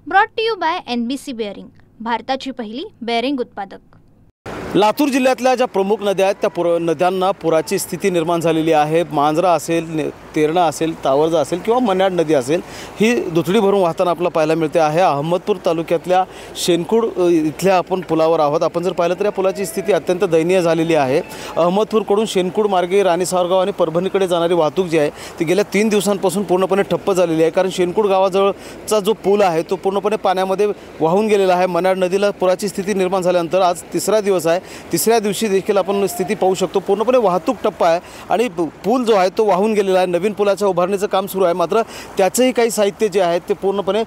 Brought to you by NBC bearing, भारताची पहिली bearing उत्पादक। लातूर जिल्ह्यातल्या ज्या प्रमुख नद्या आहेत त्या नद्यांना पुराची स्थिती निर्माण झालेली आहे। मांजरा असेल, तेरणा असेल, तावरजा असेल किंवा मन्याड नदी असेल, ही दुथडी भरून वाहताना आपल्याला पाहायला मिळते आहे। अहमदपूर तालुक्यातल्या शेनकुड इथल्या आपण पुलावर आहोत। आपण जर पाहिलं तर या पुलाची स्थिती अत्यंत दयनीय झालेली आहे। अहमदपूरकडून शेनकुड मार्गे राणी सावरगाव आणि परभणीकडे जाणारी वाहतूक जी आहे ती गेल्या 3 दिवसांपासून पूर्णपणे ठप्प झालेली आहे। कारण शेनकुड गावाजवळचा जो पूल आहे तो पूर्णपणे पाण्यामध्ये वाहून गेलेला आहे। मन्याड नदीला पुराची स्थिती निर्माण झाल्यानंतर आज तिसरा दिवस आहे। तिसऱ्या दिवशी देखील आपण स्थिती पाहू शकतो, पूर्णपणे वाहतूक ठप्प आहे आणि पूल जो आहे तो वाहून गेलेला आहे। नवीन पुलाच्या उभारणीचं काम सुरू आहे, मात्र त्याचंही काही साहित्य जे आहे ते पूर्णपणे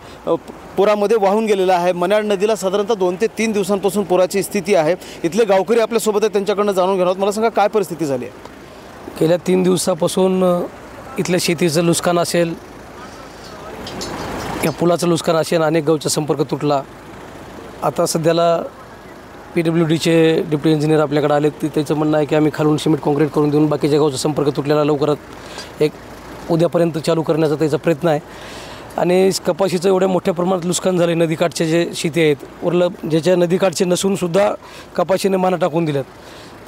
पुरामध्ये वाहून गेलेलं आहे। मन्याड नदीला साधारणतः 2 ते 3 दिवसांपासून पुराची स्थिती आहे। इथले गावकरी आपल्यासोबत आहेत, त्यांच्याकडनं जाणून घेणार आहोत। मला सांगा काय परिस्थिती झाली आहे? गेल्या 3 दिवसापासून इथल्या शेतीचं नुकसान असेल, या पुलाचं नुकसान असेल, अनेक गावचा संपर्क तुटला। आता सध्याला PWDचे डिप्टी इंजिनियर आपल्याकडे आले, त्याचं म्हणणं आहे की आम्ही खालून सिमेंट कॉन्क्रीट करून देऊन बाकीच्या गावचा संपर्क तुटलेला लवकरात उद्यापर्यंत चालू करण्याचा त्याचा प्रयत्न आहे। आणि कपाशीचं एवढ्या मोठ्या प्रमाणात नुकसान झाले, नदीकाठचे जे शेती आहेत उरलं ज्याच्या नदीकाठचे नसूनसुद्धा कपाशीने माना टाकून दिल्यात।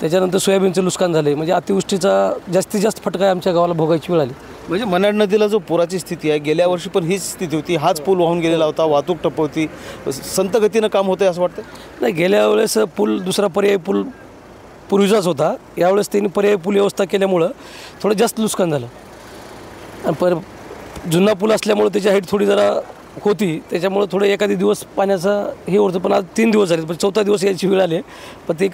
त्याच्यानंतर सोयाबीनचं नुकसान झाले, म्हणजे अतिवृष्टीचा जास्तीत जास्त फटका आमच्या गावाला भोगायची वेळ आली। म्हणजे मन्याड नदीला जो पुराची स्थिती आहे, गेल्या वर्षी पण हीच स्थिती होती, हाच पूल वाहून गेलेला होता, वाहतूक ठप्प होती, संत गतीनं काम होतं असं वाटतं? नाही, गेल्या वेळेस पूल दुसरा पर्यायी पूल पूर्वीचाच होता, यावेळेस त्यांनी पर्यायी पूल व्यवस्था केल्यामुळं थोडं जास्त नुकसान झालं। आणि जुना पूल असल्यामुळं त्याची हाईट थोडी जरा होती, त्याच्यामुळं थोडं एखादी दिवस पाण्याचा हे होतं। पण आज 3 दिवस झाले, पण 4था दिवस यायची वेळ आली, पण ते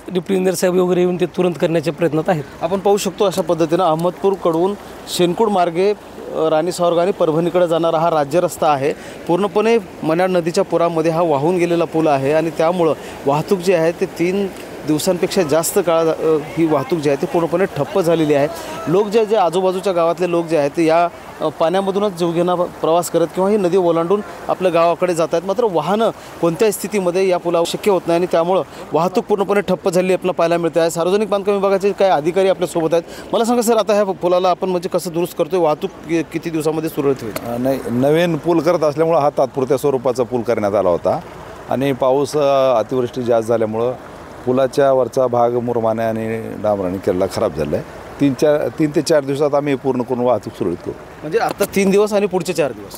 डिप्टी इंजिनियर साहेब वगैरे येऊन ते तुरंत करण्याच्या प्रयत्नात आहेत। आपण पाहू शकतो अशा पद्धतीनं अहमदपूरकडून शेनकुड मार्गे राणी सावरगाव आणि परभणीकडे जाणारा हा राज्य रस्ता आहे। पूर्णपणे मन्याड नदीच्या पुरामध्ये हा वाहून गेलेला पूल आहे आणि त्यामुळं वाहतूक जी आहे ते 3 दिवसांपेक्षा जास्त काळ ही वाहतूक जी आहे ती पूर्णपणे ठप्प झालेली आहे। लोक जे आजूबाजूच्या गावातले लोक जे आहेत ते या पाण्यामधूनच जीवघेणा प्रवास करत किंवा ही नदी ओलांडून आपल्या गावाकडे जात आहेत, मात्र वाहनं कोणत्याही स्थितीमध्ये या पुलावर शक्य होत नाही आणि त्यामुळं वाहतूक पूर्णपणे ठप्प झालेली आपल्याला पाहायला मिळते आहे। सार्वजनिक बांधकाम विभागाचे काही अधिकारी आपल्यासोबत आहेत। मला सांगा सर, आता ह्या पुलाला आपण म्हणजे कसं दुरुस्त करतोय, वाहतूक किती दिवसामध्ये सुरळीत होईल? नाही, नवीन पूल करत असल्यामुळं हा तात्पुरत्या स्वरूपाचा पूल करण्यात आला होता आणि पाऊस अतिवृष्टी जास्त झाल्यामुळं पुलाच्या वरचा भाग मुरमाने आणि डांबराने केलेला खराब झाला आहे। 3 ते 4 दिवसात आम्ही पूर्ण करून वाहतूक सुरळीत करू। म्हणजे आता 3 दिवस आणि पुढचे 4 दिवस?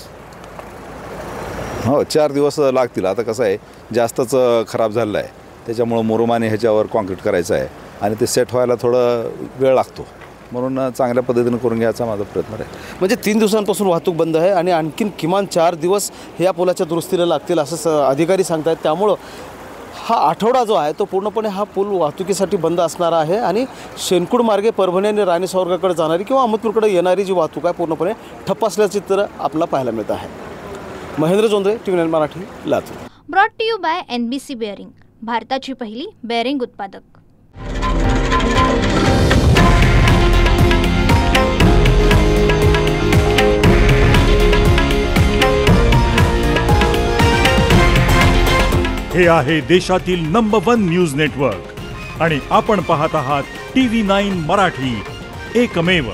हो, 4 दिवस लागतील। आता कसं आहे, जास्तच खराब झालेलं आहे, त्याच्यामुळं मुरमाने ह्याच्यावर कॉन्क्रीट करायचं आहे आणि ते सेट व्हायला थोडं वेळ लागतो, म्हणून चांगल्या पद्धतीनं करून घ्यायचा माझा प्रयत्न आहे। म्हणजे 3 दिवसांपासून वाहतूक बंद आहे आणि आणखीन किमान 4 दिवस या पुलाच्या दुरुस्तीला लागतील असं अधिकारी सांगत आहेत। त्यामुळं हा आठवडा जो आहे तो पूर्णपणे हा पूल वाहतुकीसाठी बंद असणार आहे आणि शेनकुड मार्गे परभणी आणि राणी सावरगावकडे जाणारी किंवा अहमदपूरकडे येणारी जी वाहतूक आहे पूर्णपणे ठप्प असल्याचे चित्र आपल्याला पाहायला मिळत आहे। Mahendra Jondhale, TV9 Marathi, Latur. Brought to you by NBC bearing, भारताची पहिली बेअरिंग उत्पादक। हे आहे देशातील नंबर 1 न्यूज नेटवर्क आणि आपण पाहत आहात TV9 मराठी, एकमेव।